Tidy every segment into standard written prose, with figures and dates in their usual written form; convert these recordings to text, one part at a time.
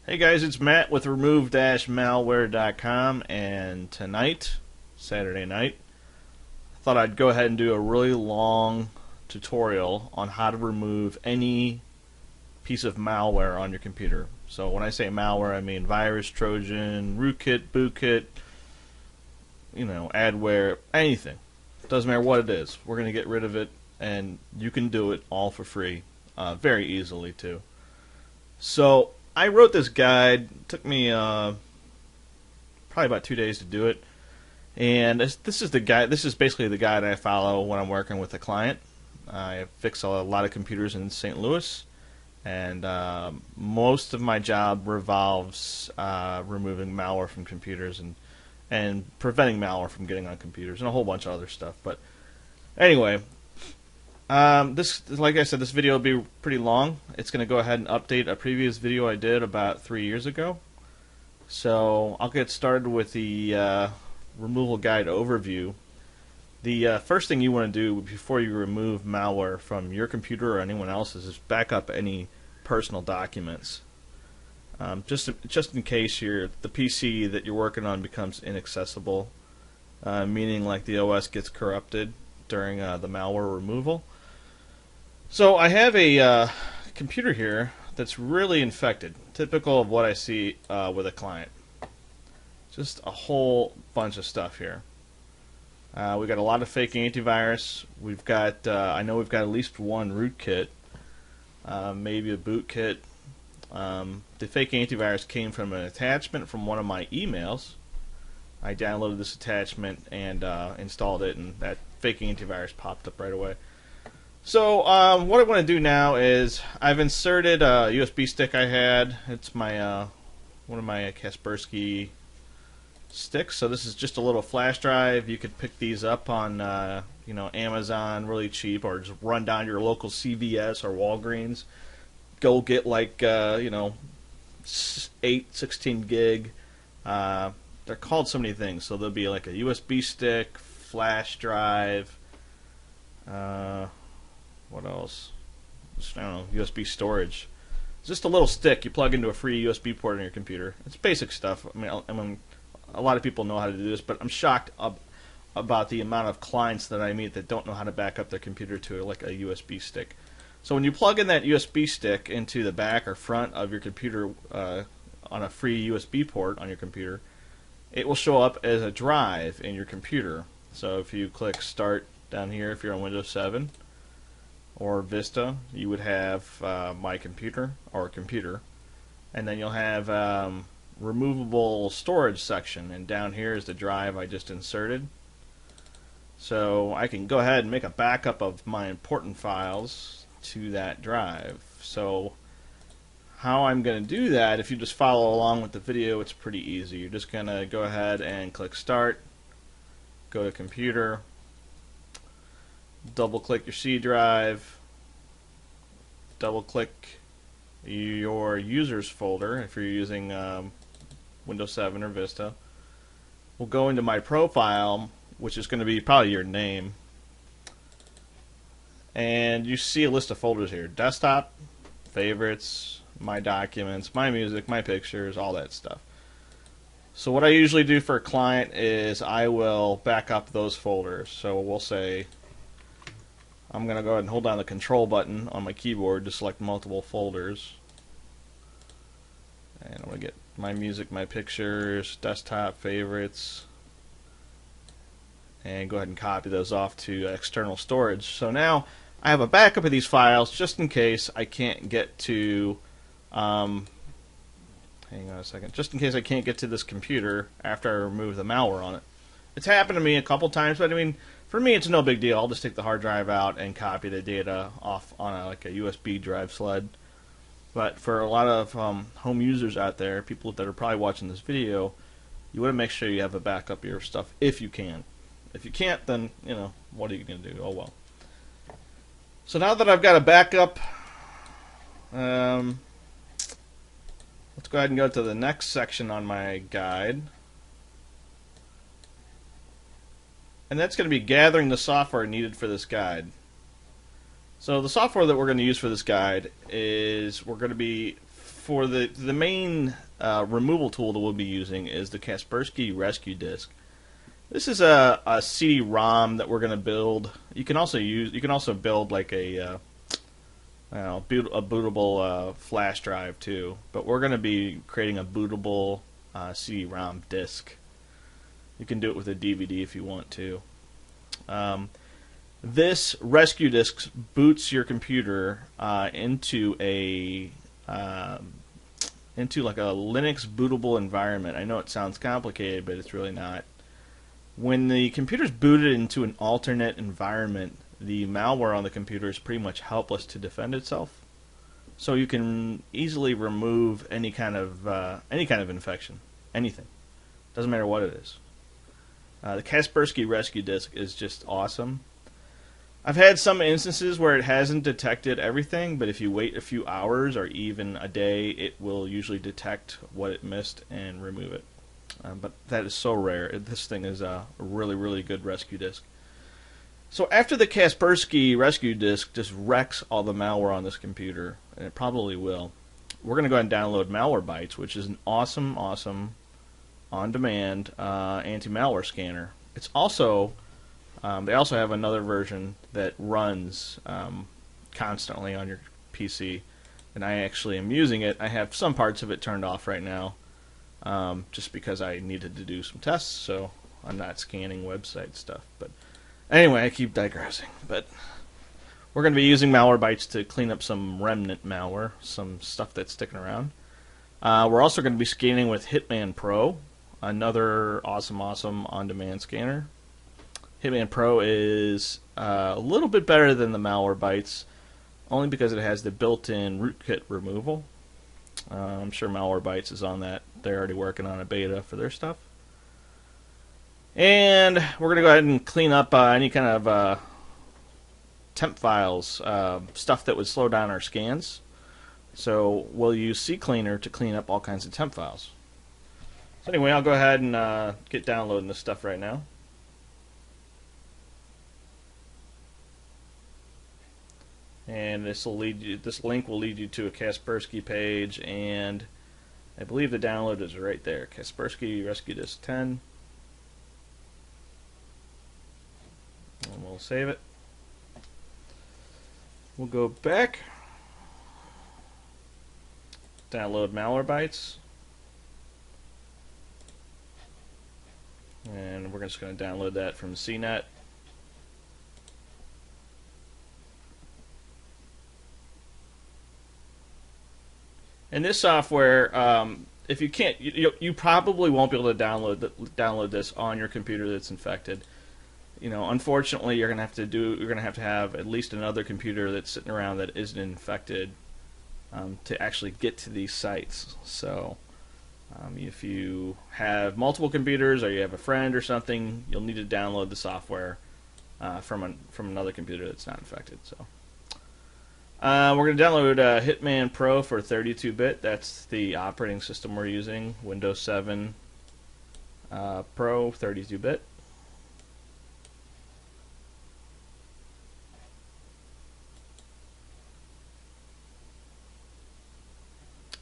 Hey guys, it's Matt with remove-malware.com, and tonight, Saturday night, I thought I'd go ahead and do a really long tutorial on how to remove any piece of malware on your computer. So when I say malware, I mean virus, Trojan, Rootkit, Bootkit, adware, anything. Doesn't matter what it is. We're going to get rid of it, and you can do it all for free, very easily too. So I wrote this guide. It took me probably about 2 days to do it, and this is the guide. This is basically the guide I follow when I'm working with a client. I fix a lot of computers in St. Louis, and most of my job revolves removing malware from computers and preventing malware from getting on computers and a whole bunch of other stuff. But anyway, like I said, this video will be pretty long. It's going to go ahead and update a previous video I did about 3 years ago. So I'll get started with the removal guide overview. The first thing you want to do before you remove malware from your computer or anyone else's is back up any personal documents. Just in case the PC that you're working on becomes inaccessible, meaning like the OS gets corrupted during the malware removal. So I have a computer here that's really infected, typical of what I see with a client. Just a whole bunch of stuff here. We've got a lot of fake antivirus. We've got, I know we've got at least one rootkit, maybe a bootkit. The fake antivirus came from an attachment from one of my emails. I downloaded this attachment and installed it, and that fake antivirus popped up right away. So what I want to do now is I've inserted a USB stick I had. It's my one of my Kaspersky sticks. So this is just a little flash drive. You could pick these up on Amazon really cheap, or just run down to your local CVS or Walgreens. Go get like 16 gig. They're called so many things. So there'll be like a USB stick, flash drive. What else? Just, I don't know, USB storage. It's just a little stick you plug into a free USB port on your computer. It's basic stuff. I mean, a lot of people know how to do this, but I'm shocked about the amount of clients that I meet that don't know how to back up their computer to like a USB stick. So when you plug in that USB stick into the back or front of your computer on a free USB port on your computer, it will show up as a drive in your computer. So if you click Start down here, if you're on Windows 7 or Vista, you would have My Computer or Computer, and then you'll have removable storage section, and down here is the drive I just inserted. So I can go ahead and make a backup of my important files to that drive. So how I'm going to do that, if you just follow along with the video, it's pretty easy. You're just going to go ahead and click Start, go to Computer, double click your C drive, double click your users folder if you're using Windows 7 or Vista. We'll go into my profile, which is going to be probably your name, and you see a list of folders here: desktop, favorites, my documents, my music, my pictures, all that stuff. So what I usually do for a client is I will back up those folders. So we'll say I'm going to go ahead and hold down the control button on my keyboard to select multiple folders. And I'm going to get my music, my pictures, desktop, favorites, and go ahead and copy those off to external storage. So now I have a backup of these files just in case I can't get to hang on a second. Just in case I can't get to this computer after I remove the malware on it. It's happened to me a couple times, but I mean, for me it's no big deal. I'll just take the hard drive out and copy the data off on like a USB drive sled. But for a lot of home users out there, people that are probably watching this video, you want to make sure you have a backup of your stuff if you can. If you can't, then what are you going to do? Oh well. So now that I've got a backup, let's go ahead and go to the next section on my guide. And that's going to be gathering the software needed for this guide. So the software that we're going to use for this guide is we're going to be for the main removal tool that we'll be using is the Kaspersky Rescue Disk. This is a CD-ROM that we're going to build. You can also build like a bootable flash drive too. But we're going to be creating a bootable CD-ROM disk. You can do it with a DVD if you want to. This rescue disk boots your computer into like a Linux bootable environment. I know it sounds complicated, but it's really not. When the computer's booted into an alternate environment, the malware on the computer is pretty much helpless to defend itself. So you can easily remove any kind of infection, anything. Doesn't matter what it is. The Kaspersky Rescue Disk is just awesome. I've had some instances where it hasn't detected everything, but if you wait a few hours or even a day, it will usually detect what it missed and remove it. But that is so rare. This thing is a really, really good rescue disk. So after the Kaspersky Rescue Disk just wrecks all the malware on this computer, and it probably will, we're going to go ahead and download Malwarebytes, which is an awesome, on-demand anti-malware scanner. It's also they also have another version that runs constantly on your PC, and I actually am using it. I have some parts of it turned off right now, just because I needed to do some tests, so I'm not scanning website stuff. But anyway, I keep digressing. But we're going to be using Malwarebytes to clean up some remnant malware, some stuff that's sticking around. We're also going to be scanning with Hitman Pro, another awesome on-demand scanner. Hitman Pro is a little bit better than the Malwarebytes, only because it has the built-in Rootkit removal. I'm sure Malwarebytes is on that. They're already working on a beta for their stuff. And we're going to go ahead and clean up any kind of temp files, stuff that would slow down our scans. So we'll use Ccleaner to clean up all kinds of temp files. So anyway, I'll go ahead and get downloading this stuff right now. And this link will lead you to a Kaspersky page, and I believe the download is right there. Kaspersky Rescue Disk 10. And we'll save it. We'll go back. Download Malwarebytes. And we're just going to download that from CNET. And this software, if you can't, you probably won't be able to download this on your computer that's infected. Unfortunately, you're gonna have to have at least another computer that's sitting around that isn't infected to actually get to these sites. So, if you have multiple computers or you have a friend or something, you'll need to download the software from another computer that's not infected. So. We're going to download Hitman Pro for 32-bit. That's the operating system we're using, Windows 7 Pro 32-bit.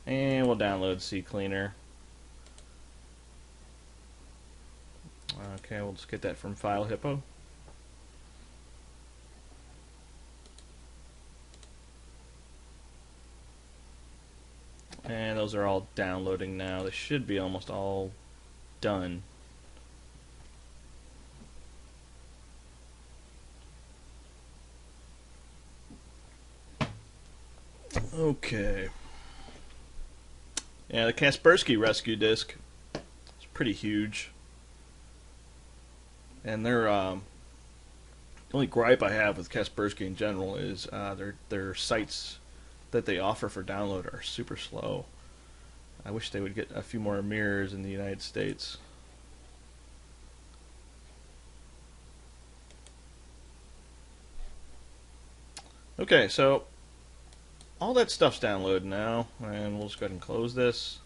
And we'll download Ccleaner. Okay, we'll just get that from File Hippo. And those are all downloading now. They should be almost all done. Okay. Yeah, the Kaspersky Rescue Disk is pretty huge. And their the only gripe I have with Kaspersky in general is their sites that they offer for download are super slow. I wish they would get a few more mirrors in the United States. Okay, so all that stuff's downloaded now, and we'll just go ahead and close this.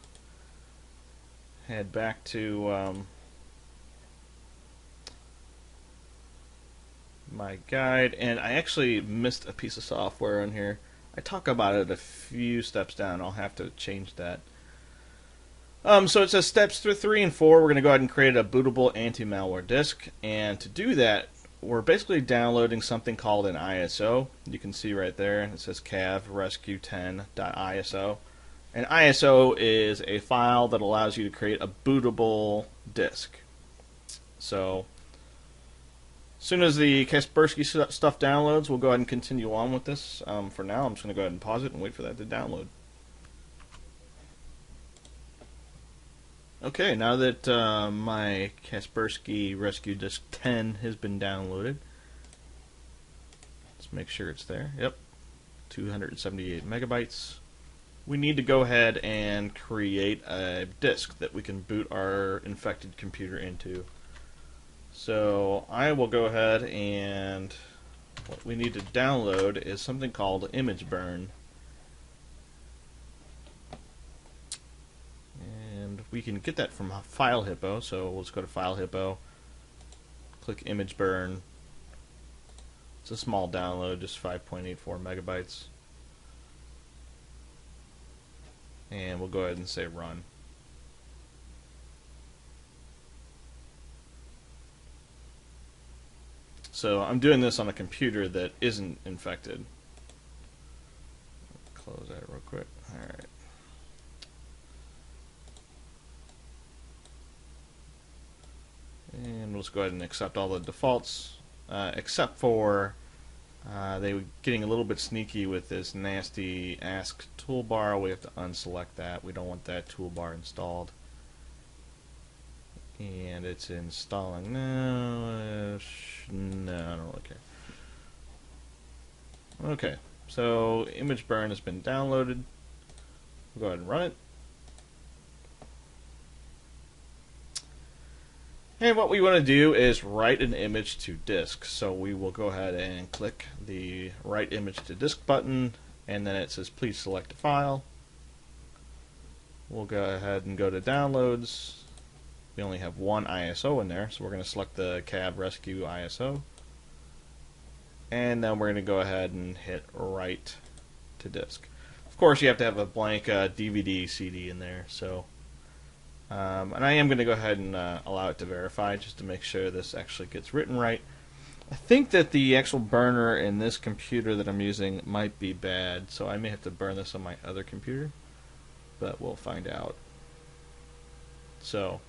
Head back to my guide, and I actually missed a piece of software on here. I talk about it a few steps down. I'll have to change that. So it says steps 3 and 4. We're going to go ahead and create a bootable anti-malware disk. And to do that, we're basically downloading something called an ISO. You can see right there, it says cavrescue10.iso. An ISO is a file that allows you to create a bootable disk. So as soon as the Kaspersky stuff downloads, we'll go ahead and continue on with this. For now, I'm just going to go ahead and pause it and wait for that to download. Okay, now that my Kaspersky Rescue Disk 10 has been downloaded, let's make sure it's there. Yep, 278 megabytes. We need to go ahead and create a disk that we can boot our infected computer into. So I will go ahead, and what we need to download is something called image burn. And we can get that from FileHippo, so let's go to FileHippo, click image burn. It's a small download, just 5.84 megabytes. And we'll go ahead and say run. So I'm doing this on a computer that isn't infected. Close that real quick. Alright. And let's go ahead and accept all the defaults, except for they were getting a little bit sneaky with this nasty ask toolbar. We have to unselect that. We don't want that toolbar installed. And it's installing now. No, I don't really care. Okay, so image burn has been downloaded. We'll go ahead and run it. And what we want to do is write an image to disk. So we will go ahead and click the write image to disk button, and then it says please select a file. We'll go ahead and go to downloads. We only have one ISO in there, so we're going to select the Cav Rescue ISO. And then we're going to go ahead and hit write to disk. Of course, you have to have a blank DVD CD in there. So, and I am going to go ahead and allow it to verify just to make sure this actually gets written right. I think that the actual burner in this computer that I'm using might be bad, so I may have to burn this on my other computer, but we'll find out. So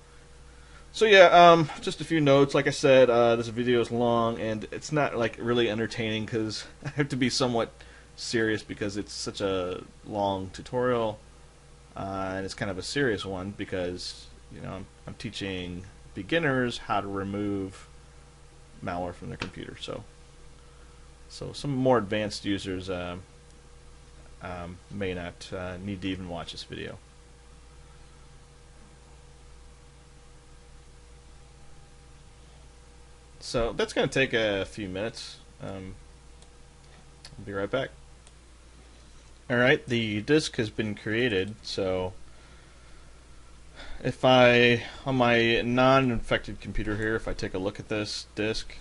yeah, just a few notes. Like I said, this video is long, and it's not like really entertaining because I have to be somewhat serious because it's such a long tutorial, and it's kind of a serious one because I'm teaching beginners how to remove malware from their computer. So some more advanced users may not need to even watch this video. So that's going to take a few minutes. I'll be right back. Alright, the disk has been created, so if on my non-infected computer here, if I take a look at this disk,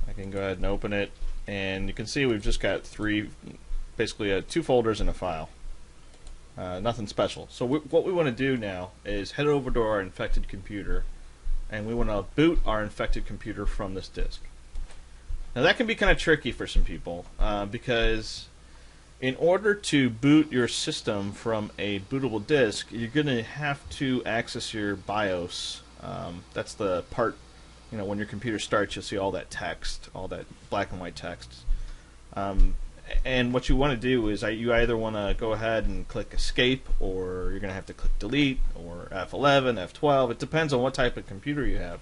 I can go ahead and open it, and you can see we've just got basically two folders in a file. Nothing special. So what we want to do now is head over to our infected computer, and we want to boot our infected computer from this disk. Now that can be kind of tricky for some people because in order to boot your system from a bootable disk, you're going to have to access your BIOS. That's the part, when your computer starts, you'll see all that text, all that black and white text. And what you want to do is you either want to go ahead and click escape, or you're going to have to click delete, or F11, F12. It depends on what type of computer you have.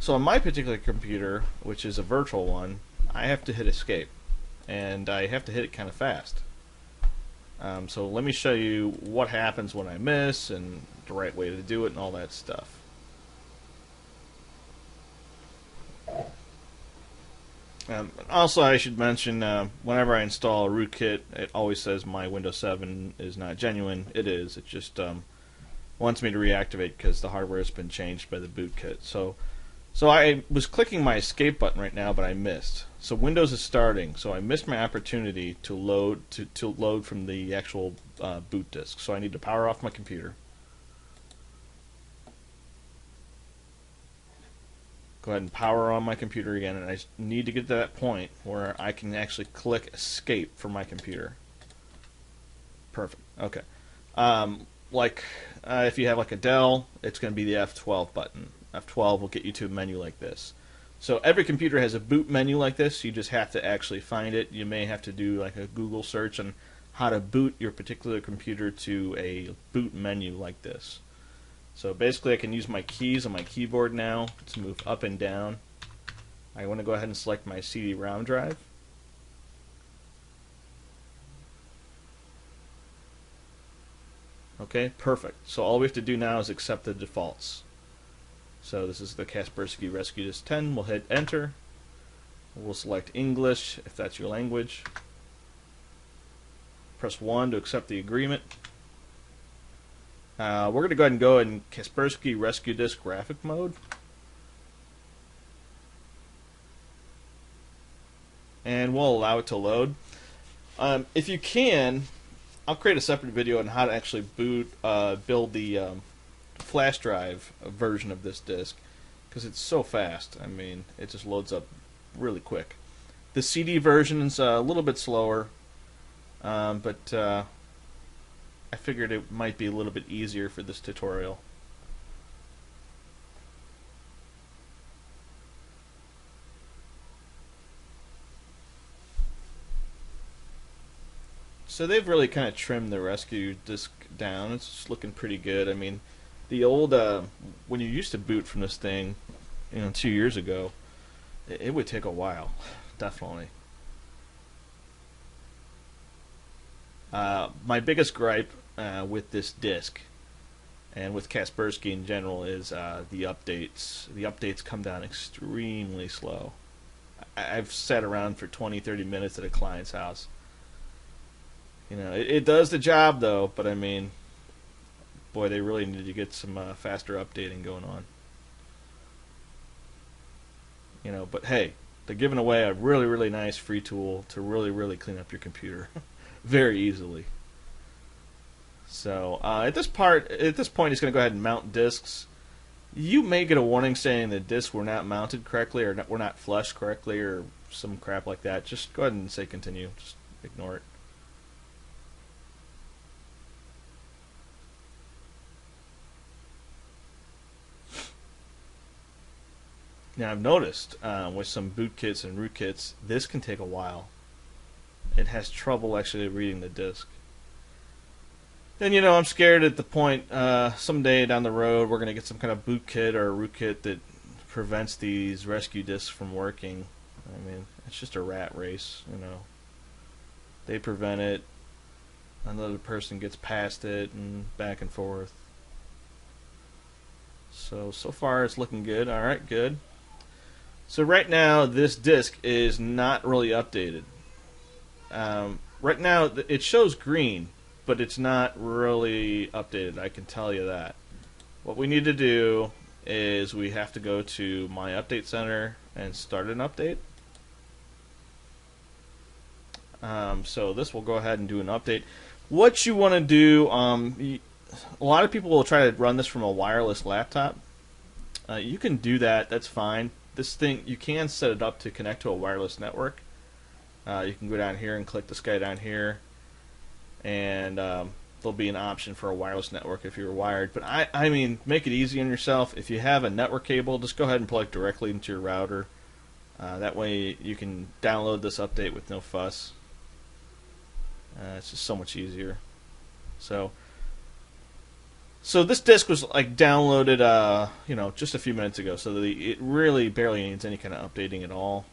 So on my particular computer, which is a virtual one, I have to hit escape, and I have to hit it kind of fast. So let me show you what happens when I miss, and the right way to do it, and all that stuff. Also, I should mention, whenever I install a rootkit, it always says my Windows 7 is not genuine. It is. It just wants me to reactivate because the hardware has been changed by the bootkit. So So I was clicking my escape button right now, but I missed. So Windows is starting, so I missed my opportunity to load load from the actual boot disk. So I need to power off my computer. Go ahead and power on my computer again, and I need to get to that point where I can actually click escape from my computer. Perfect. Okay. If you have like a Dell, it's going to be the F12 button. F12 will get you to a menu like this. So every computer has a boot menu like this. You just have to actually find it. You may have to do like a Google search on how to boot your particular computer to a boot menu like this. So basically I can use my keys on my keyboard now to move up and down. I want to go ahead and select my CD-ROM drive. Okay, perfect. So all we have to do now is accept the defaults. So this is the Kaspersky Rescue Disk 10. We'll hit enter. We'll select English if that's your language. Press 1 to accept the agreement. We're going to go ahead and go in Kaspersky Rescue Disk graphic mode. And we'll allow it to load. If you can, I'll create a separate video on how to actually build the flash drive version of this disk, because it's so fast. I mean, it just loads up really quick. The CD version is a little bit slower, but I figured it might be a little bit easier for this tutorial. So they've really kind of trimmed the rescue disk down. It's just looking pretty good. I mean, the old when you used to boot from this thing, 2 years ago, it would take a while, definitely. My biggest gripe with this disk and with Kaspersky in general is the updates. The updates come down extremely slow. I've sat around for 20-30 minutes at a client's house. It does the job though, but I mean, boy, they really need to get some faster updating going on. But hey, they're giving away a really, really nice free tool to really, really clean up your computer very easily. So at this point, it's going to go ahead and mount disks. You may get a warning saying the disks were not mounted correctly or were not flushed correctly or some crap like that. Just go ahead and say continue. Just ignore it. Now I've noticed with some bootkits and rootkits, this can take a while. It has trouble actually reading the disk. Then I'm scared at the point someday down the road we're going to get some kind of bootkit or a rootkit that prevents these rescue disks from working. I mean, it's just a rat race, They prevent it, another person gets past it, and back and forth. So far it's looking good. Alright, good. So right now this disk is not really updated. Right now it shows green, but it's not really updated, I can tell you that. What we need to do is we have to go to My Update Center and start an update. So this will go ahead and do an update. What you want to do, a lot of people will try to run this from a wireless laptop. You can do that, that's fine. This thing, you can set it up to connect to a wireless network. You can go down here and click this guy down here, and there'll be an option for a wireless network if you're wired. But I mean, make it easy on yourself. If you have a network cable, just go ahead and plug directly into your router. That way you can download this update with no fuss. It's just so much easier. So this disk was like downloaded, just a few minutes ago. So it really barely needs any kind of updating at all.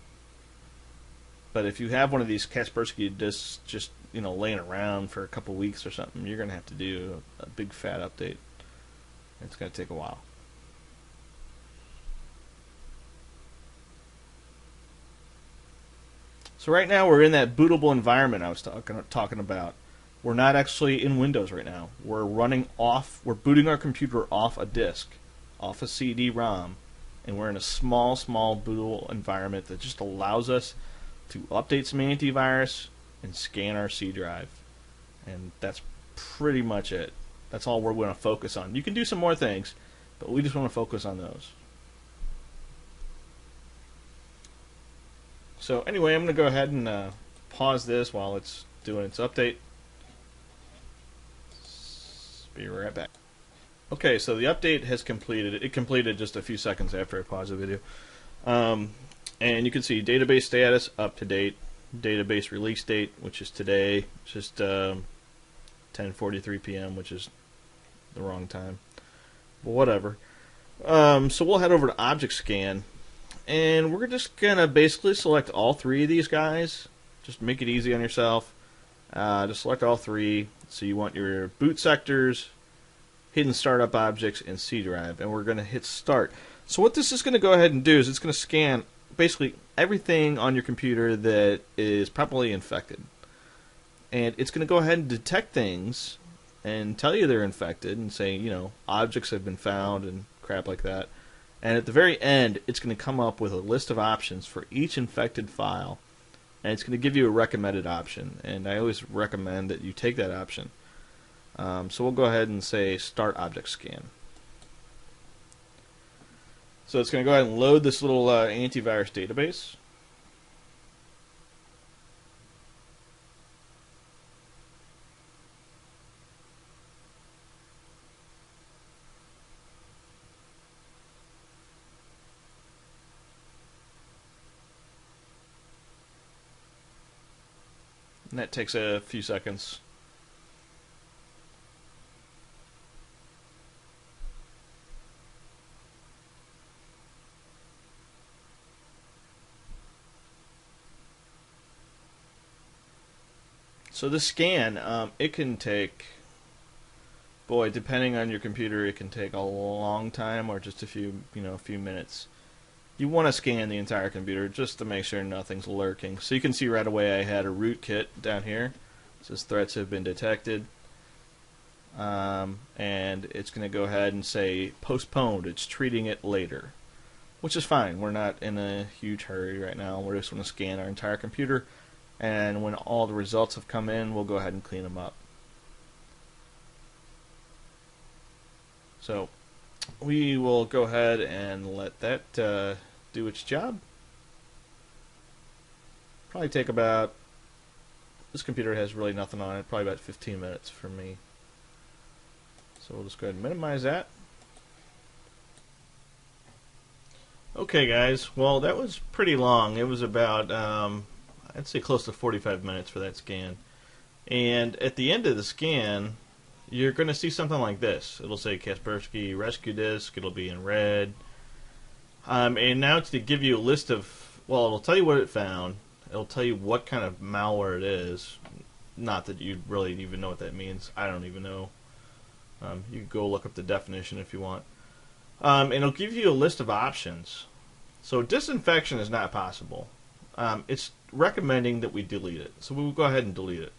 But if you have one of these Kaspersky disks just laying around for a couple weeks or something, you're going to have to do a big fat update. It's going to take a while. So right now we're in that bootable environment I was talking about. We're not actually in Windows right now. We're booting our computer off a disk, off a CD-ROM, and we're in a small bootable environment that just allows us to update some antivirus and scan our C drive. And that's pretty much it. That's all we're going to focus on. You can do some more things, but we just want to focus on those. So anyway, I'm going to go ahead and pause this while it's doing its update. Be right back. Okay, so the update has completed. It completed just a few seconds after I paused the video. And you can see database status, up to date. Database release date, which is today, just 10:43 p.m., which is the wrong time. But whatever. So we'll head over to Object Scan, and we're just going to basically select all three of these guys. Just make it easy on yourself. Just select all three. So you want your boot sectors, hidden startup objects, and C drive, and we're going to hit start. So what this is going to go ahead and do is it's going to scan basically everything on your computer that is probably infected. And it's going to go ahead and detect things and tell you they're infected and say, you know, objects have been found and crap like that. And at the very end, it's going to come up with a list of options for each infected file. And it's going to give you a recommended option. And I always recommend that you take that option. So we'll go ahead and say Start Object Scan. So it's going to go ahead and load this little antivirus database. And that takes a few seconds. So the scan, it can take, boy, depending on your computer, it can take a long time or just a few minutes. You want to scan the entire computer just to make sure nothing's lurking. So you can see right away I had a rootkit down here. It says threats have been detected. And it's going to go ahead and say postponed. It's treating it later, which is fine. We're not in a huge hurry right now. We're just going to scan our entire computer. And when all the results have come in, we'll go ahead and clean them up. So we will go ahead and let that do its job. Probably take about, this computer has really nothing on it, probably about 15 minutes for me. So we'll just go ahead and minimize that. Okay guys, well that was pretty long. It was about I'd say close to 45 minutes for that scan. And at the end of the scan, you're going to see something like this. It'll say Kaspersky rescue disk. It'll be in red. And now to give you a list of, well, it'll tell you what it found. It'll tell you what kind of malware it is. Not that you really even know what that means. I don't even know. You can go look up the definition if you want. And it'll give you a list of options. So disinfection is not possible. It's recommending that we delete it. So we'll go ahead and delete it.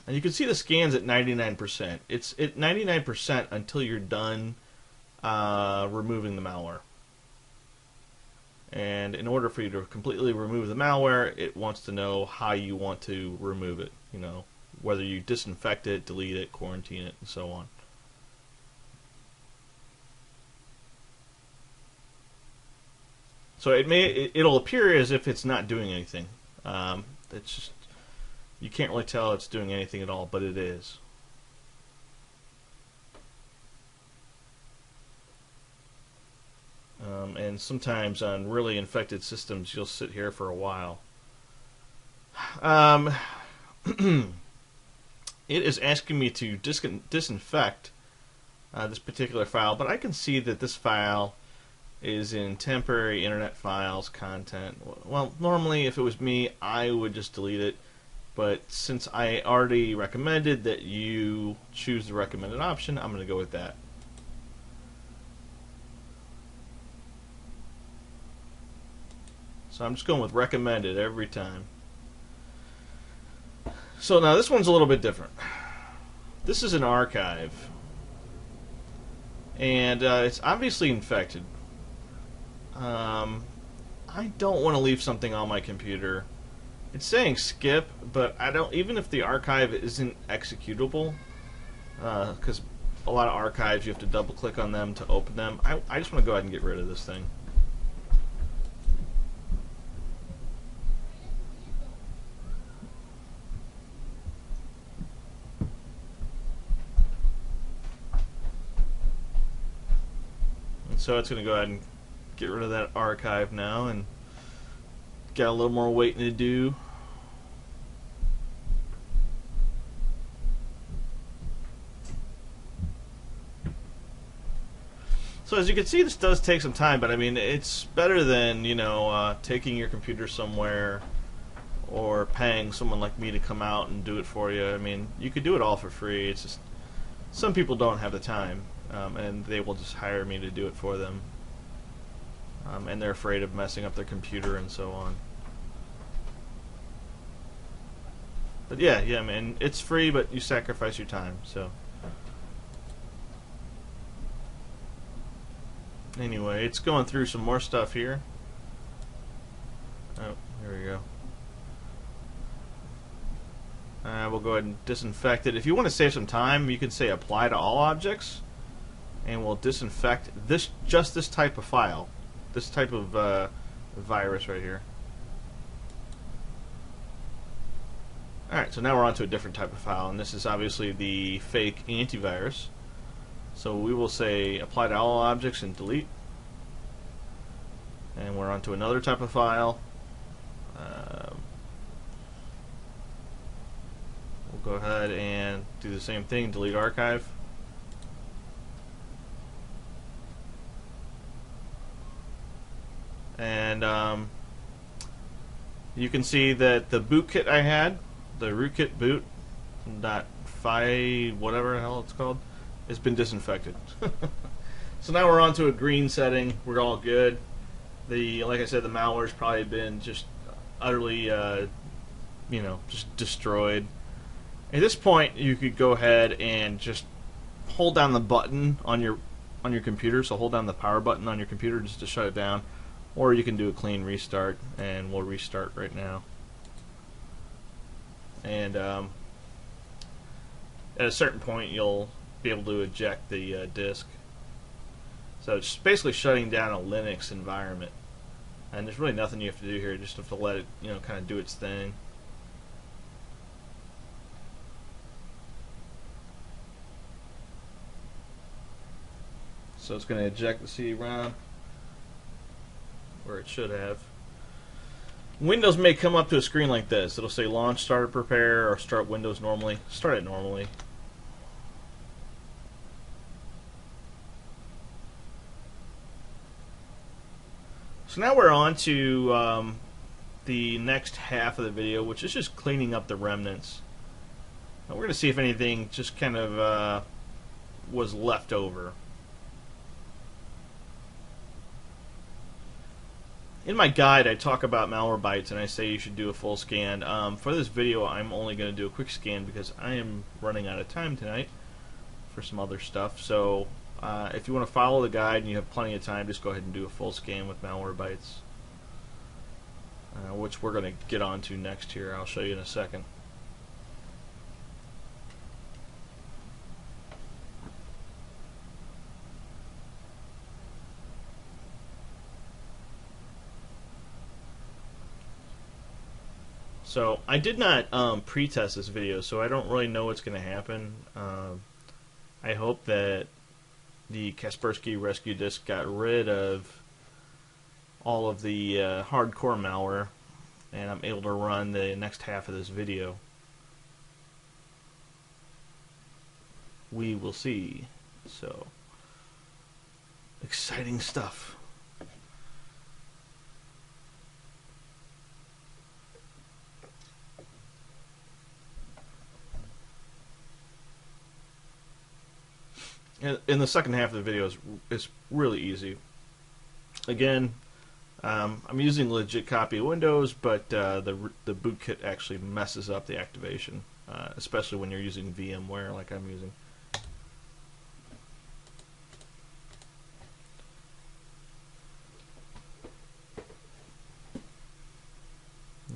And you can see the scan's at 99%. It's at 99% until you're done removing the malware. And in order for you to completely remove the malware, it wants to know how you want to remove it. You know, whether you disinfect it, delete it, quarantine it, and so on. So it'll appear as if it's not doing anything. It's just, you can't really tell it's doing anything at all, but it is. And sometimes on really infected systems, you'll sit here for a while. It is asking me to disinfect this particular file, but I can see that this file is in temporary internet files content. Well, normally if it was me, I would just delete it, but since I already recommended that you choose the recommended option, I'm going to go with that. So I'm just going with recommended every time. So now this one's a little bit different. This is an archive. and it's obviously infected. I don't want to leave something on my computer. It's saying skip, but I don't. Even if the archive isn't executable, because a lot of archives you have to double click on them to open them. I just want to go ahead and get rid of this thing. And so it's going to go ahead and get rid of that archive now, and got a little more waiting to do. So as you can see, this does take some time, but I mean, it's better than, taking your computer somewhere or paying someone like me to come out and do it for you. I mean, you could do it all for free. It's just some people don't have the time, and they will just hire me to do it for them. And they're afraid of messing up their computer and so on. But yeah, I mean, it's free, but you sacrifice your time, so. Anyway, it's going through some more stuff here. Oh, here we go. We'll go ahead and disinfect it. If you want to save some time, you can say apply to all objects, and we'll disinfect just this type of file, this type of virus right here. Alright, so now we're on to a different type of file, and this is obviously the fake antivirus. So we will say apply to all objects and delete. And we're on to another type of file. We'll go ahead and do the same thing, delete archive. And you can see that the Bootkit I had, the Rootkit boot.5, whatever the hell it's called, has been disinfected. So now we're on to a green setting. We're all good. Like I said, the malware's probably been just utterly, just destroyed. At this point, you could go ahead and just hold down the button on your computer. So hold down the power button on your computer just to shut it down, or you can do a clean restart, and we'll restart right now. And at a certain point, you'll be able to eject the disk. So it's basically shutting down a Linux environment, and there's really nothing you have to do here. Just have to let it, kind of do its thing. So it's going to eject the CD-ROM where it should have. Windows may come up to a screen like this. It'll say launch, start, prepare, or start Windows normally. Start it normally. So now we're on to the next half of the video, which is just cleaning up the remnants. Now we're going to see if anything just kind of was left over. In my guide, I talk about Malwarebytes, and I say you should do a full scan. For this video, I'm only going to do a quick scan because I am running out of time tonight for some other stuff. So if you want to follow the guide and you have plenty of time, just go ahead and do a full scan with Malwarebytes, which we're going to get on to next here. I'll show you in a second. So I did not pre-test this video, so I don't really know what's going to happen. I hope that the Kaspersky rescue disk got rid of all of the hardcore malware, and I'm able to run the next half of this video. We will see. So, exciting stuff. In the second half of the video is really easy. Again, I'm using a legit copy of Windows, but the Bootkit actually messes up the activation, especially when you're using VMware like I'm using.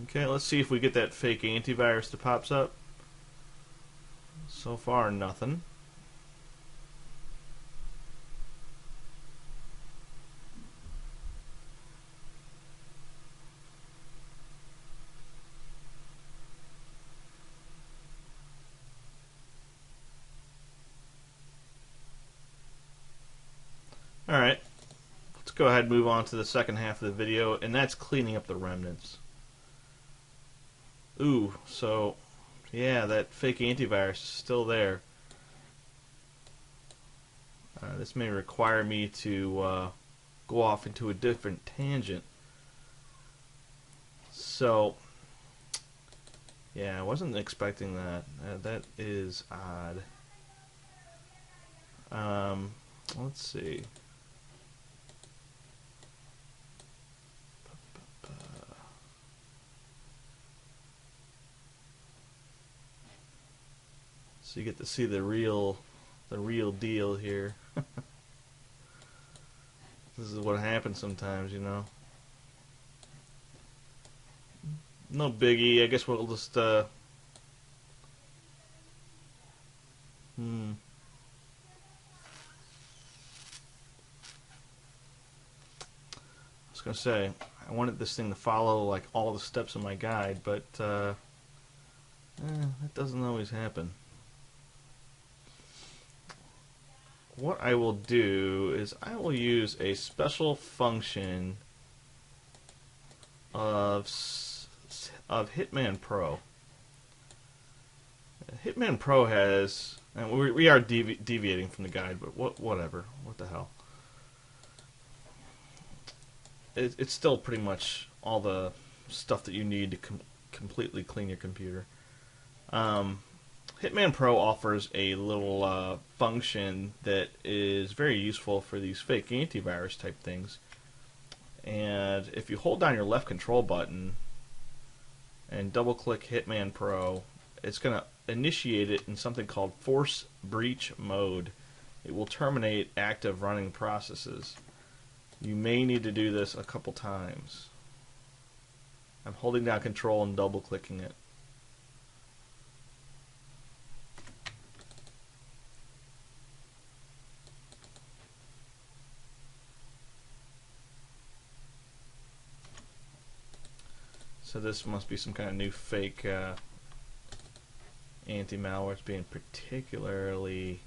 Okay, let's see if we get that fake antivirus that pops up. So far, nothing. Alright, let's go ahead and move on to the second half of the video, and that's cleaning up the remnants. Ooh, so yeah, that fake antivirus is still there. This may require me to go off into a different tangent. So, yeah, I wasn't expecting that. That is odd. Let's see. So you get to see the real deal here. This is what happens sometimes, you know. No biggie. I guess we'll just I was gonna say I wanted this thing to follow like all the steps of my guide, but that doesn't always happen. What I will do is I will use a special function of Hitman Pro. Hitman Pro has, and we are deviating from the guide, but whatever. What the hell? It's still pretty much all the stuff that you need to completely clean your computer. Hitman Pro offers a little function that is very useful for these fake antivirus type things. And if you hold down your left control button and double click Hitman Pro, it's going to initiate it in something called force breach mode. It will terminate active running processes. You may need to do this a couple times. I'm holding down control and double clicking it. So this must be some kind of new fake anti-malware. It's being particularly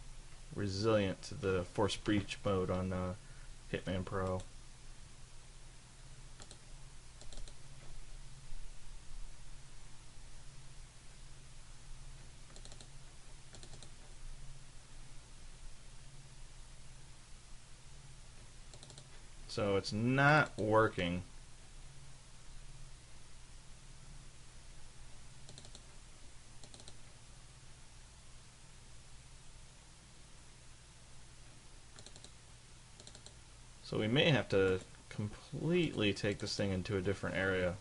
resilient to the force breach mode on Hitman Pro. So it's not working. So we may have to completely take this thing into a different area.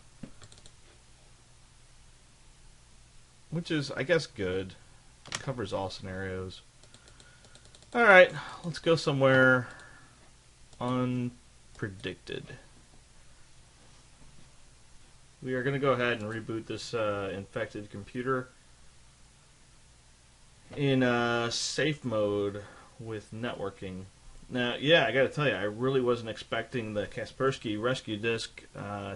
Which is, I guess, good. It covers all scenarios. Alright, let's go somewhere unpredicted. We are going to go ahead and reboot this infected computer in safe mode with networking. Now, yeah, I got to tell you, I really wasn't expecting the Kaspersky rescue disk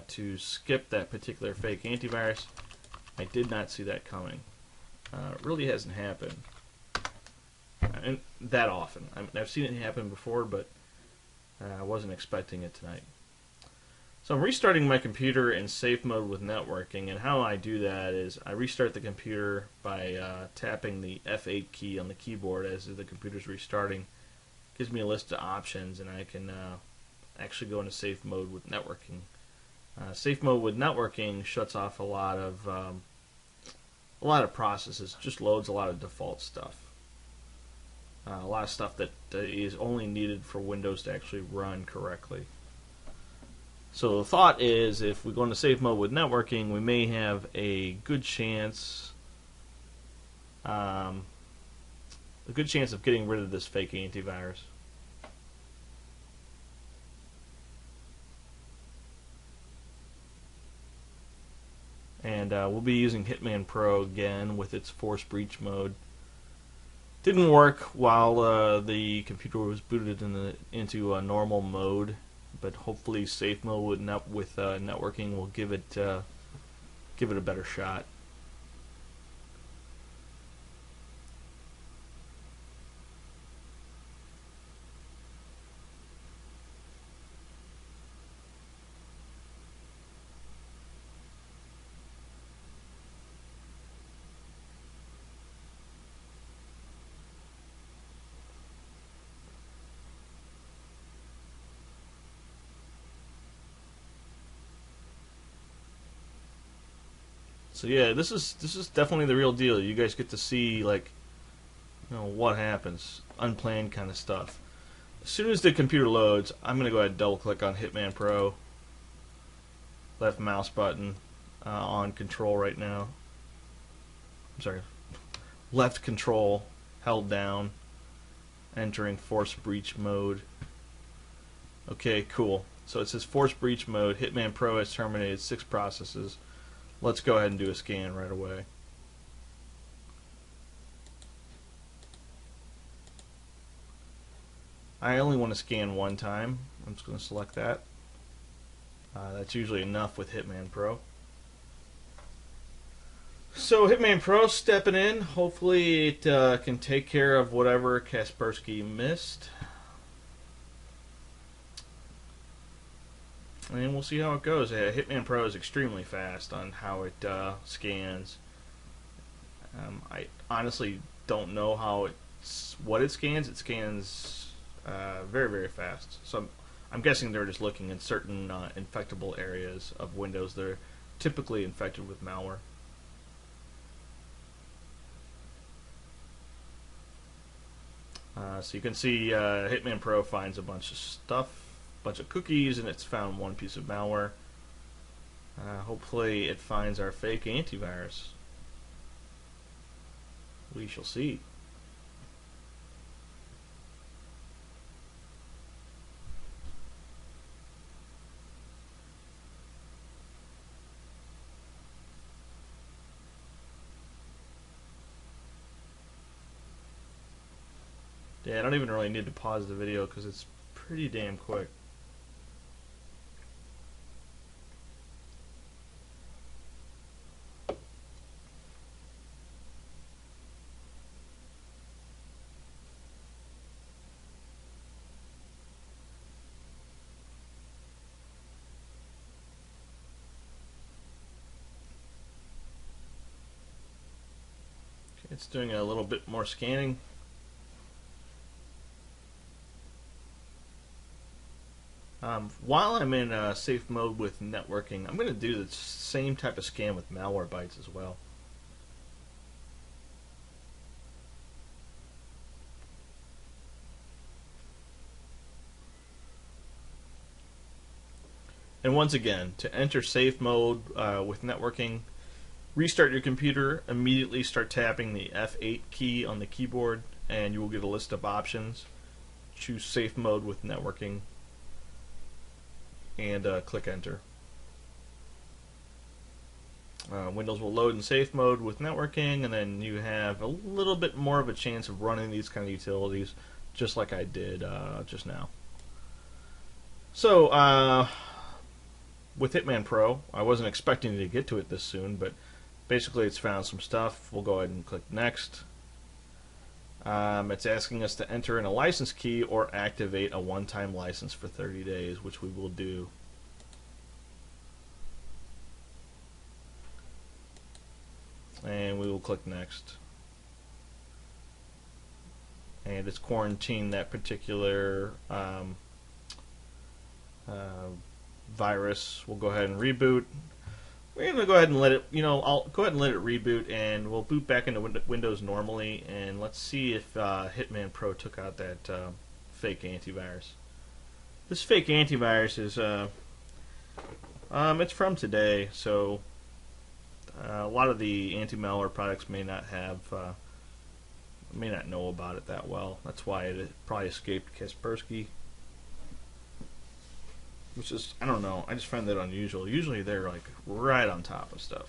to skip that particular fake antivirus. I did not see that coming. It really hasn't happened and that often. I've seen it happen before, but I wasn't expecting it tonight. So I'm restarting my computer in safe mode with networking, and how I do that is I restart the computer by tapping the F8 key on the keyboard as the computer's restarting. Gives me a list of options, and I can actually go into safe mode with networking. Safe mode with networking shuts off a lot of processes. Just loads a lot of default stuff. A lot of stuff that is only needed for Windows to actually run correctly. So the thought is, if we go into safe mode with networking, we may have a good chance of getting rid of this fake antivirus. and we'll be using Hitman Pro again with its force breach mode. Didn't work while the computer was booted into a normal mode, but hopefully safe mode with networking will give it a better shot. So yeah, this is definitely the real deal. You guys get to see, like, what happens, unplanned kind of stuff. As soon as the computer loads, I'm gonna go ahead and double click on Hitman Pro. Left mouse button on control right now. I'm sorry, left control held down, entering force breach mode. Okay, cool. So it says force breach mode. Hitman Pro has terminated 6 processes. Let's go ahead and do a scan right away. I only want to scan one time. I'm just going to select that. That's usually enough with Hitman Pro. So Hitman Pro stepping in. Hopefully it can take care of whatever Kaspersky missed. And we'll see how it goes. Hitman Pro is extremely fast on how it scans. I honestly don't know what it scans. It scans very, very fast. So I'm guessing they're just looking in certain infectable areas of Windows that are typically infected with malware. So you can see Hitman Pro finds a bunch of stuff, bunch of cookies, and it's found one piece of malware. Hopefully it finds our fake antivirus. We shall see. Yeah, I don't even really need to pause the video because it's pretty damn quick. Okay, it's doing a little bit more scanning. While I'm in safe mode with networking, I'm going to do the same type of scan with Malwarebytes as well. And once again, to enter safe mode with networking, restart your computer, immediately start tapping the F8 key on the keyboard, and you will get a list of options. Choose safe mode with networking, and click enter. Windows will load in safe mode with networking, and then you have a little bit more of a chance of running these kind of utilities, just like I did just now. So with Hitman Pro, I wasn't expecting to get to it this soon, but basically it's found some stuff. We'll go ahead and click next. It's asking us to enter in a license key or activate a one-time license for 30 days, which we will do. And we will click next. And it's quarantined that particular virus. We'll go ahead and reboot. We're going to go ahead and let it, I'll go ahead and let it reboot, and we'll boot back into Windows normally, and let's see if Hitman Pro took out that fake antivirus. This fake antivirus is, it's from today, so a lot of the anti-malware products may not know about it that well. That's why it probably escaped Kaspersky. Which is, I don't know, I just find that unusual. Usually they're like right on top of stuff.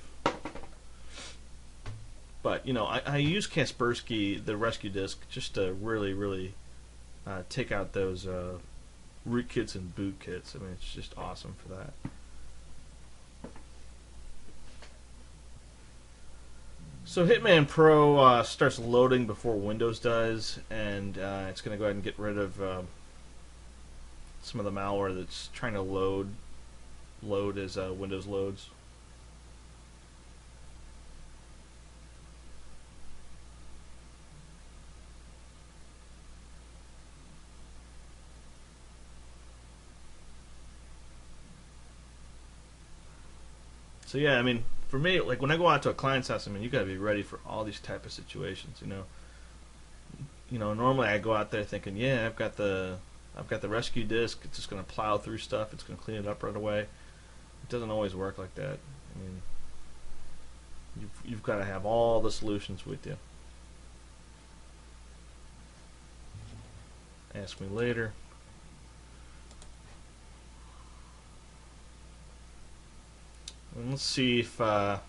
But you know, I use Kaspersky, the rescue disk, just to really take out those rootkits and bootkits. I mean, it's just awesome for that. So Hitman Pro starts loading before Windows does, and it's going to go ahead and get rid of some of the malware that's trying to load as Windows loads. So yeah, I mean, for me, like when I go out to a client's house, I mean, you got to be ready for all these type of situations. You know, normally I go out there thinking, yeah, I've got the rescue disk. It's just going to plow through stuff. It's going to clean it up right away. It doesn't always work like that. I mean, you've got to have all the solutions with you. Ask me later. And let's see if Hitman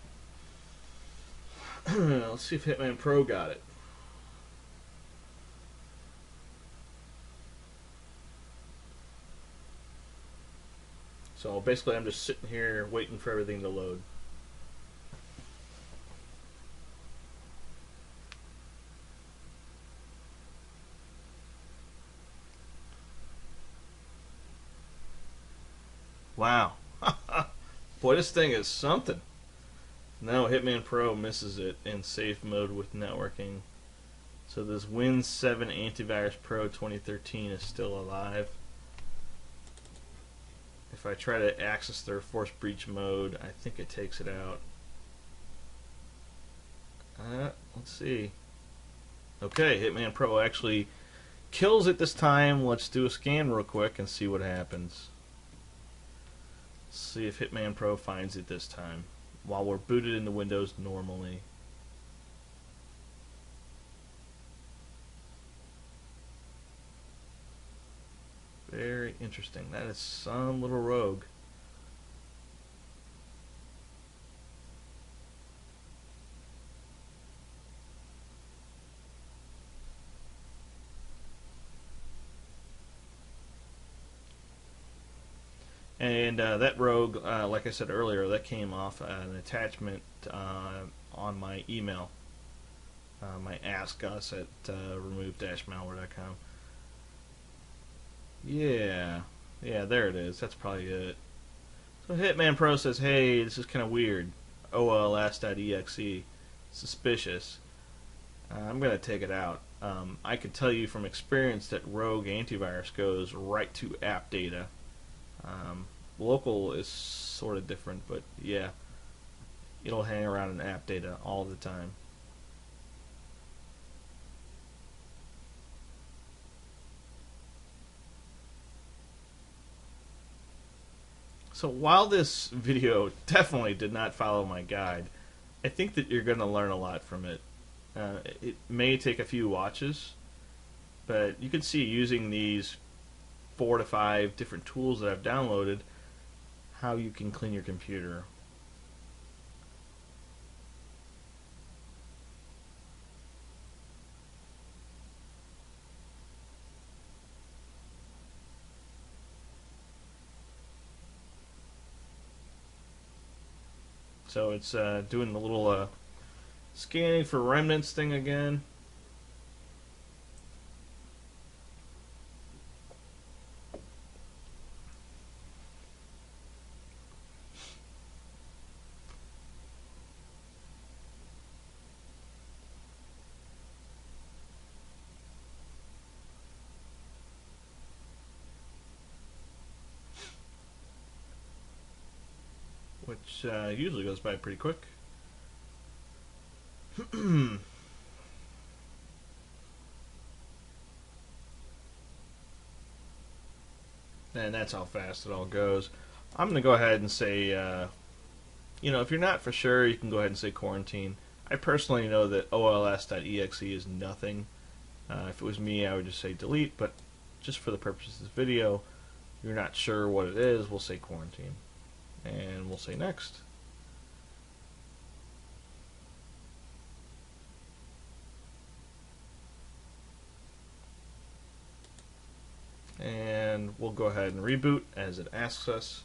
Pro got it. So basically, I'm just sitting here waiting for everything to load. Wow. Boy, this thing is something. No, Hitman Pro misses it in safe mode with networking. So this Win 7 Antivirus Pro 2013 is still alive. If I try to access their force breach mode, I think it takes it out. Let's see. Okay, Hitman Pro actually kills it this time. Let's do a scan real quick and see what happens. See if Hitman Pro finds it this time while we're booted into Windows normally. Very interesting. That is some little rogue. And that rogue, like I said earlier, that came off an attachment on my email, my ask us at remove-malware.com. Yeah, there it is. That's probably it. So Hitman Pro says, hey, this is kind of weird. OLS.exe, suspicious. I'm going to take it out. I can tell you from experience that rogue antivirus goes right to app data. Local is sort of different, but yeah, it'll hang around in app data all the time. So while this video definitely did not follow my guide, I think that you're going to learn a lot from it. It may take a few watches, but you can see using these 4 to 5 different tools that I've downloaded how you can clean your computer. So it's doing the little scanning for remnants thing again. Which usually goes by pretty quick. And that's how fast it all goes. I'm going to go ahead and say, you know, if you're not for sure, you can go ahead and say quarantine. I personally know that OLS.exe is nothing. If it was me, I would just say delete, but just for the purposes of this video, you're not sure what it is, we'll say quarantine. And we'll say next. and we'll go ahead and reboot as it asks us,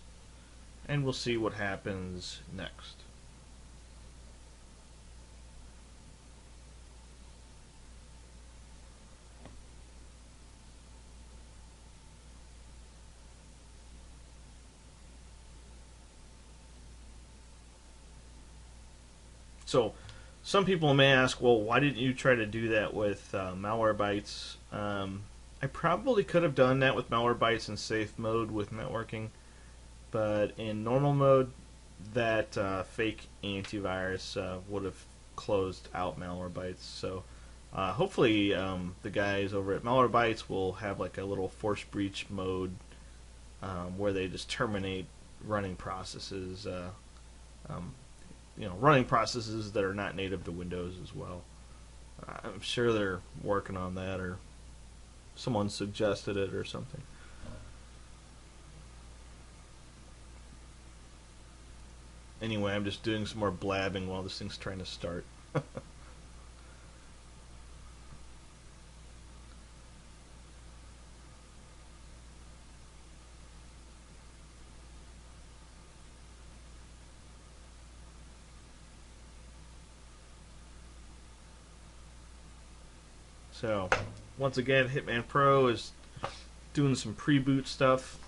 and we'll see what happens next. So some people may ask, well, why didn't you try to do that with Malwarebytes? I probably could have done that with Malwarebytes in safe mode with networking, but in normal mode, that fake antivirus would have closed out Malwarebytes. So hopefully the guys over at Malwarebytes will have like a little force breach mode where they just terminate running processes. Running processes that are not native to Windows as well. I'm sure they're working on that, or someone suggested it or something. Anyway, I'm just doing some more blabbing while this thing's trying to start. So, once again, Hitman Pro is doing some pre-boot stuff.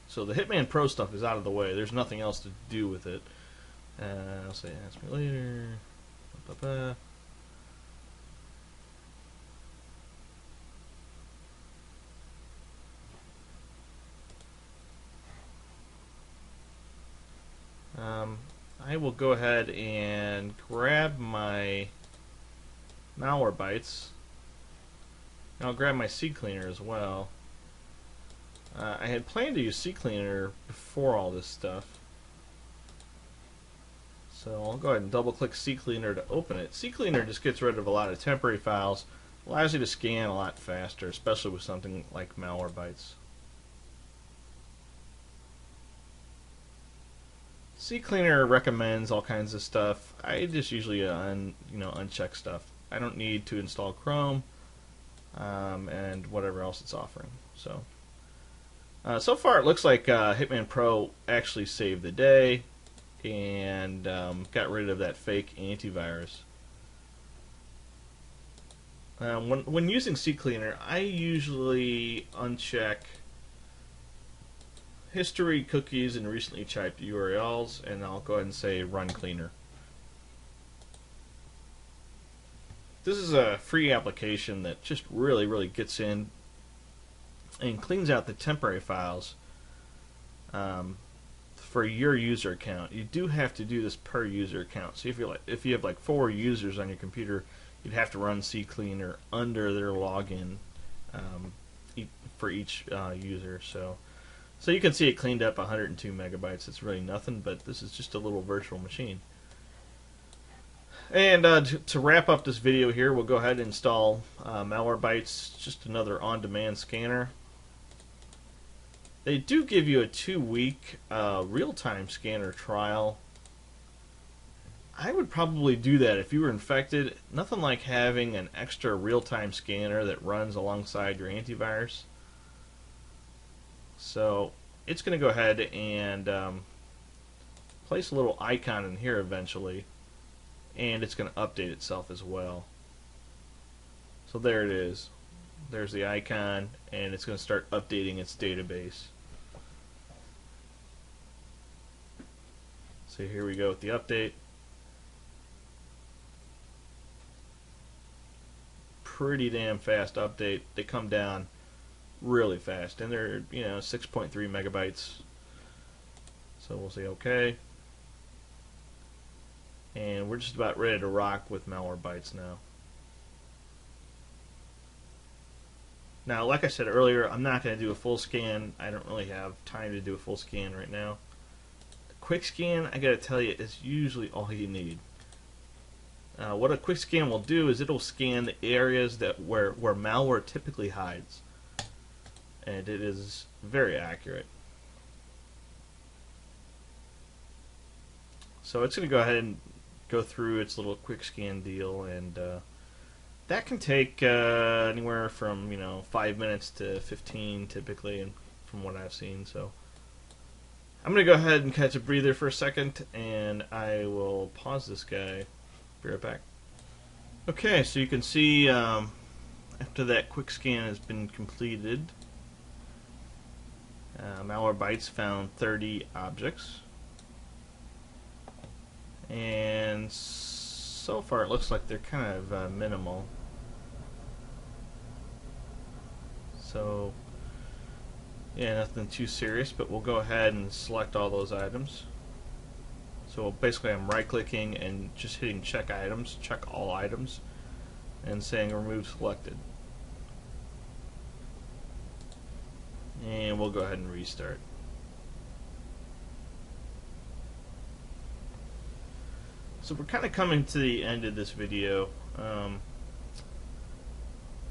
So the Hitman Pro stuff is out of the way. There's nothing else to do with it. I'll say ask me later. I will go ahead and grab my Malwarebytes. And I'll grab my Ccleaner as well. I had planned to use Ccleaner before all this stuff. So I'll go ahead and double click Ccleaner to open it. Ccleaner just gets rid of a lot of temporary files, allows you to scan a lot faster, especially with something like Malwarebytes. Ccleaner recommends all kinds of stuff. I just usually uncheck stuff. I don't need to install Chrome and whatever else it's offering. So far it looks like Hitman Pro actually saved the day and got rid of that fake antivirus. When using Ccleaner, I usually uncheck history, cookies, and recently typed URLs, and I'll go ahead and say Run Cleaner. This is a free application that just really gets in and cleans out the temporary files for your user account. You do have to do this per user account. So if you have like 4 users on your computer, you'd have to run Ccleaner under their login for each user. So you can see it cleaned up 102 megabytes. It's really nothing, but this is just a little virtual machine. And to wrap up this video here, we'll go ahead and install Malwarebytes, just another on-demand scanner. They do give you a 2-week real-time scanner trial. I would probably do that if you were infected. Nothing like having an extra real-time scanner that runs alongside your antivirus. So it's going to go ahead and place a little icon in here eventually, and it's going to update itself as well. So there it is. There's the icon, and it's going to start updating its database. So here we go with the update. Pretty damn fast update. They come down really fast, and they're 6.3 megabytes. So we'll say OK, and we're just about ready to rock with Malwarebytes now. Now, like I said earlier, I'm not going to do a full scan. I don't really have time to do a full scan right now. A quick scan, I got to tell you, is usually all you need. What a quick scan will do is it'll scan the areas where malware typically hides, and it is very accurate. So it's going to go ahead and go through its little quick scan deal, and that can take anywhere from 5 minutes to 15 typically, and from what I've seen. So I'm going to go ahead and catch a breather for a second, and I will pause this guy. Be right back. Okay, so you can see after that quick scan has been completed, Malwarebytes found 30 objects, and so far it looks like they're kind of minimal. So yeah, nothing too serious, but we'll go ahead and select all those items. So basically I'm right clicking and just hitting check items, check all items, and saying remove selected. And we'll go ahead and restart. So we're kind of coming to the end of this video.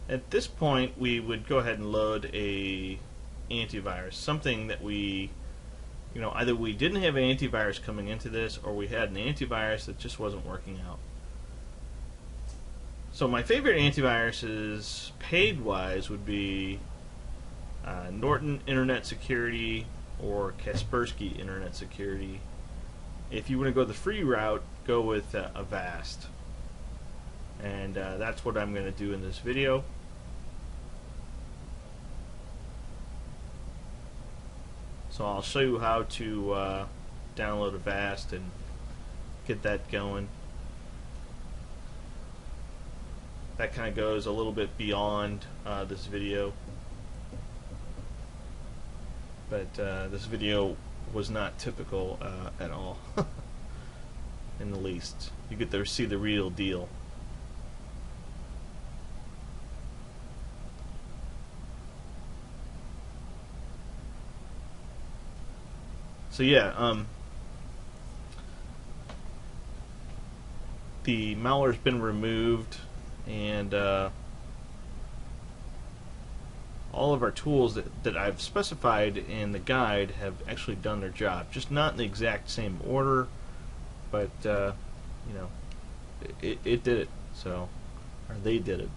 At this point we would go ahead and load a antivirus, something that we either we didn't have an antivirus coming into this, or we had an antivirus that just wasn't working out. So my favorite antiviruses, paid-wise, would be Norton Internet Security or Kaspersky Internet Security. If you want to go the free route, go with Avast. And that's what I'm going to do in this video. So I'll show you how to download Avast and get that going. That kind of goes a little bit beyond this video, but this video was not typical at all, in the least. You get to see the real deal. So yeah, the malware's been removed, and all of our tools that I've specified in the guide have actually done their job. Just not in the exact same order, but it did it. So, or they did it.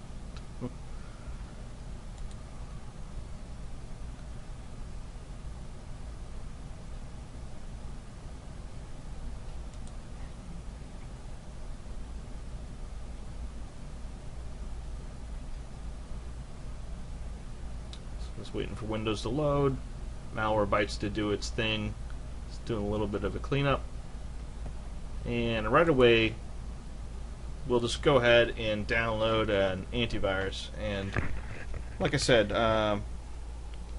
Just waiting for Windows to load, Malwarebytes to do its thing. It's doing a little bit of a cleanup, and right away we'll just go ahead and download an antivirus. And like I said,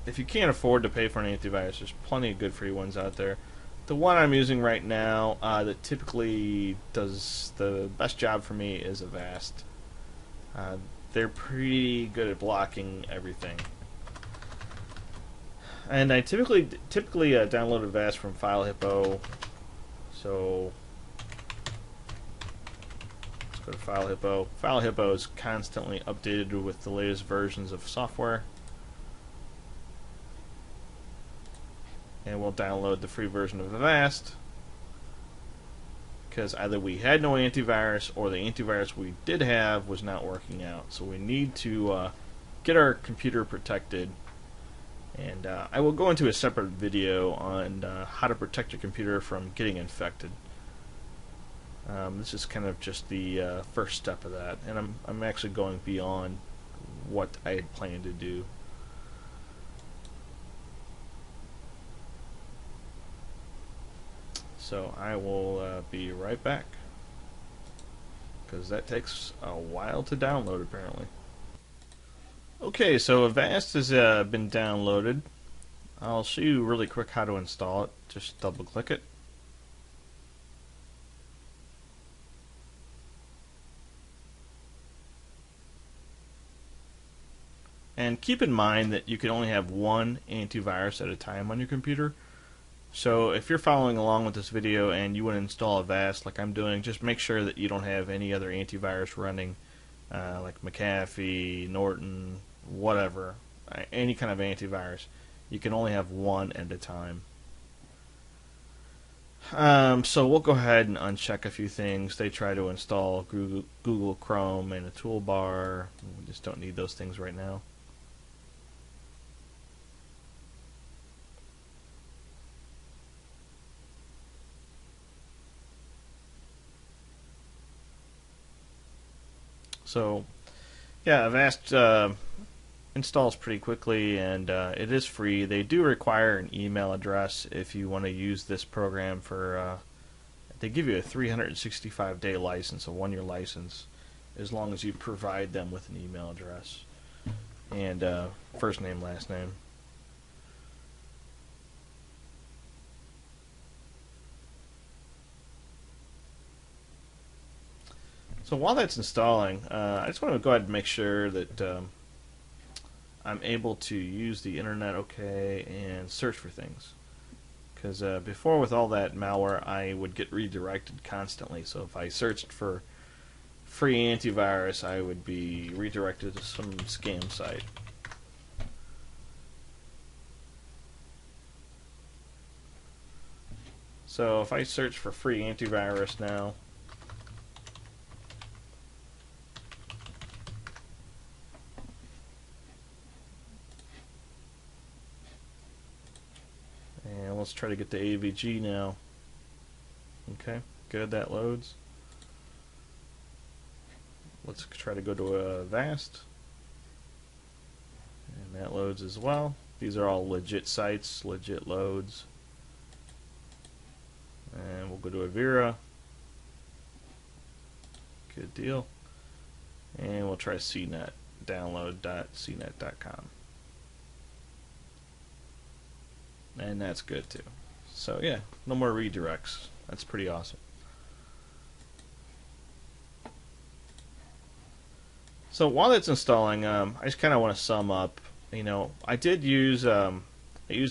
if you can't afford to pay for an antivirus, there's plenty of good free ones out there. The one I'm using right now that typically does the best job for me is Avast. They're pretty good at blocking everything. And I typically download Avast from FileHippo. So let's go to FileHippo. FileHippo is constantly updated with the latest versions of software. And we'll download the free version of Avast, because either we had no antivirus or the antivirus we did have was not working out. So we need to get our computer protected. And I will go into a separate video on how to protect your computer from getting infected. This is kind of just the first step of that, and I'm actually going beyond what I had planned to do. So I will be right back, because that takes a while to download apparently. Okay, so Avast has been downloaded. I'll show you really quick how to install it. Just double click it. And keep in mind that you can only have one antivirus at a time on your computer. So if you're following along with this video and you want to install Avast like I'm doing, just make sure that you don't have any other antivirus running, like McAfee, Norton, whatever, any kind of antivirus. You can only have one at a time. So we'll go ahead and uncheck a few things. They try to install Google Chrome and a toolbar. We just don't need those things right now. So yeah, Avast installs pretty quickly, and it is free. They do require an email address if you want to use this program for. They give you a 365-day license, a one-year license, as long as you provide them with an email address and first name, last name. So while that's installing, I just want to go ahead and make sure that I'm able to use the internet okay and search for things. Because before, with all that malware, I would get redirected constantly. So if I searched for free antivirus, I would be redirected to some scam site. So if I search for free antivirus now, and let's try to get to AVG now. Okay, good, that loads. Let's try to go to Avast, and that loads as well. These are all legit sites, legit loads. And we'll go to Avira. Good deal. And we'll try CNET, download.cnet.com. And that's good too. So yeah, no more redirects. That's pretty awesome. So while it's installing, I just kind of want to sum up. You know, I used a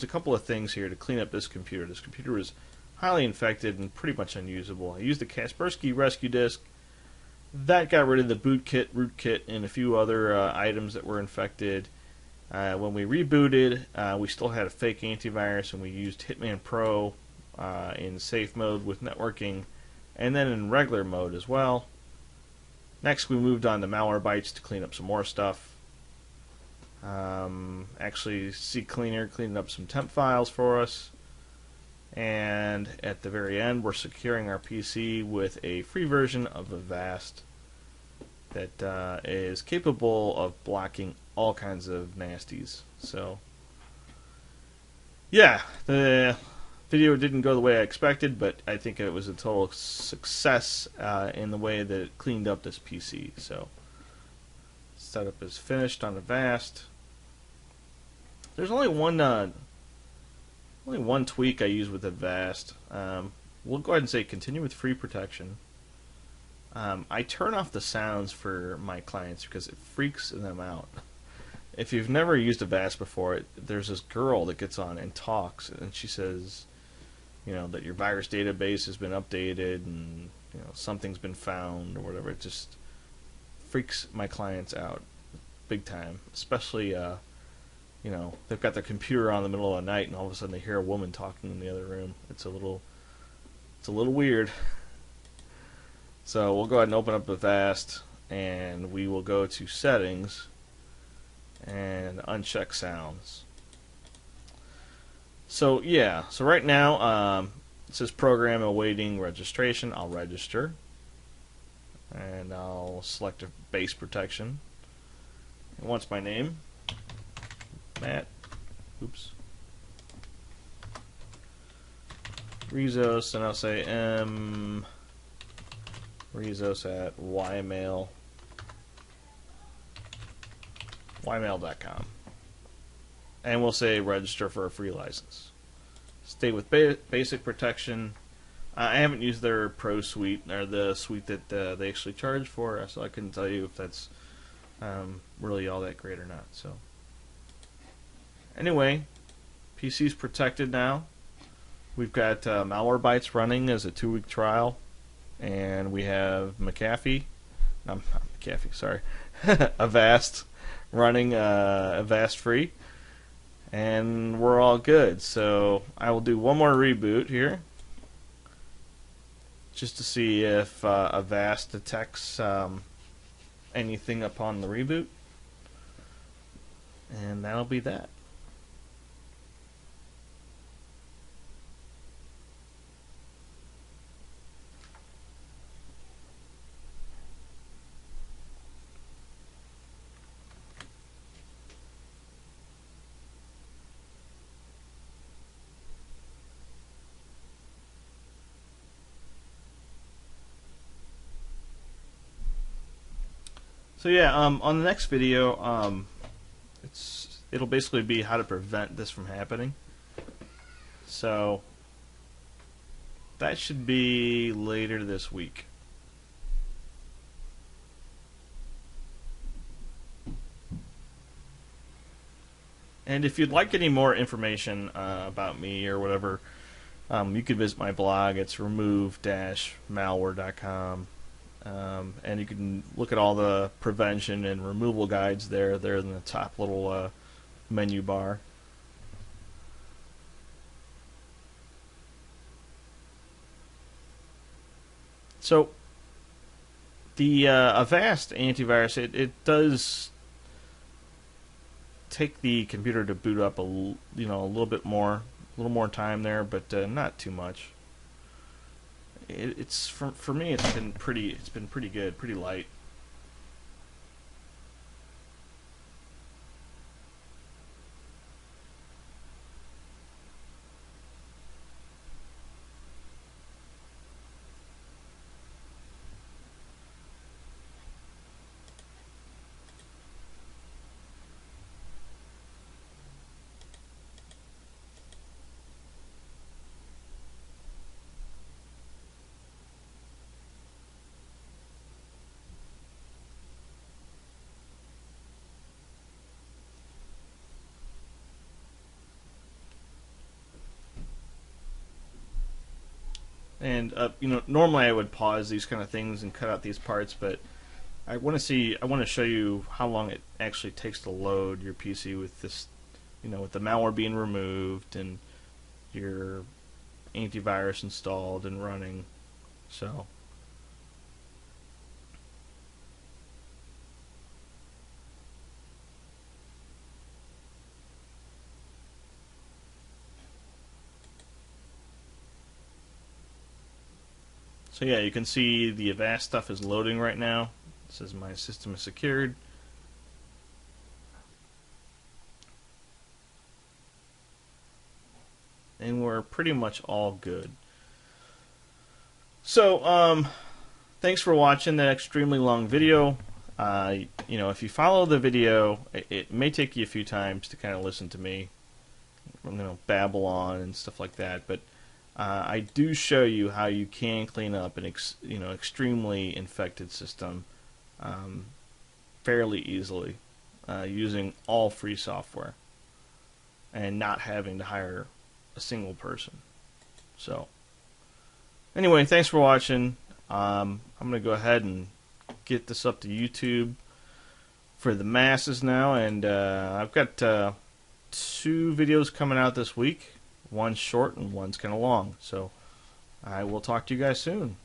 couple of things here to clean up this computer. This computer was highly infected and pretty much unusable. I used the Kaspersky rescue disk. That got rid of the Rootkit, and a few other items that were infected. When we rebooted, we still had a fake antivirus, and we used Hitman Pro in safe mode with networking, and then in regular mode as well. Next, we moved on to Malwarebytes to clean up some more stuff. Actually, Ccleaner cleaned up some temp files for us. And at the very end, we're securing our PC with a free version of Avast that is capable of blocking all kinds of nasties. So, yeah, the video didn't go the way I expected, but I think it was a total success in the way that it cleaned up this PC. So, setup is finished on Avast. There's only one tweak I use with Avast. We'll go ahead and say continue with free protection. I turn off the sounds for my clients because it freaks them out. If you've never used Avast before, there's this girl that gets on and talks, and she says, you know, that your virus database has been updated and, you know, something's been found or whatever. It just freaks my clients out big time, especially you know, they've got their computer on in the middle of the night and all of a sudden they hear a woman talking in the other room. It's a little weird. So we'll go ahead and open up Avast, and we will go to settings and uncheck sounds. So yeah, so right now it says program awaiting registration. I'll register, and I'll select a base protection. It wants my name, Matt. Oops. Mrizos, and I'll say mrizos at ymail.com. And we'll say register for a free license. Stay with basic protection. I haven't used their Pro suite, or the suite that they actually charge for, so I couldn't tell you if that's really all that great or not. So anyway, PC's protected now. We've got Malwarebytes running as a 2-week trial, and we have Avast running Avast free, and we're all good. So I will do one more reboot here. just to see if Avast detects anything upon the reboot. And that'll be that. So yeah, on the next video, it'll basically be how to prevent this from happening. So that should be later this week. And if you'd like any more information about me or whatever, you can visit my blog. It's remove-malware.com. And you can look at all the prevention and removal guides there. They're in the top little menu bar. So the Avast antivirus, it does take the computer to boot up a little bit more, a little more time there, but not too much. It's for me, it's been pretty good, pretty light. And normally I would pause these kind of things and cut out these parts, but I want to show you how long it actually takes to load your PC with this, with the malware being removed and your antivirus installed and running. So yeah, you can see the Avast stuff is loading right now. It says my system is secured. And we're pretty much all good. So, thanks for watching that extremely long video. If you follow the video, it may take you a few times to kind of listen to me, babble on and stuff like that, but I do show you how you can clean up an extremely infected system fairly easily using all free software and not having to hire a single person. So anyway, thanks for watching. I'm going to go ahead and get this up to YouTube for the masses now, and I've got 2 videos coming out this week. One's short and one's kind of long. So I will talk to you guys soon.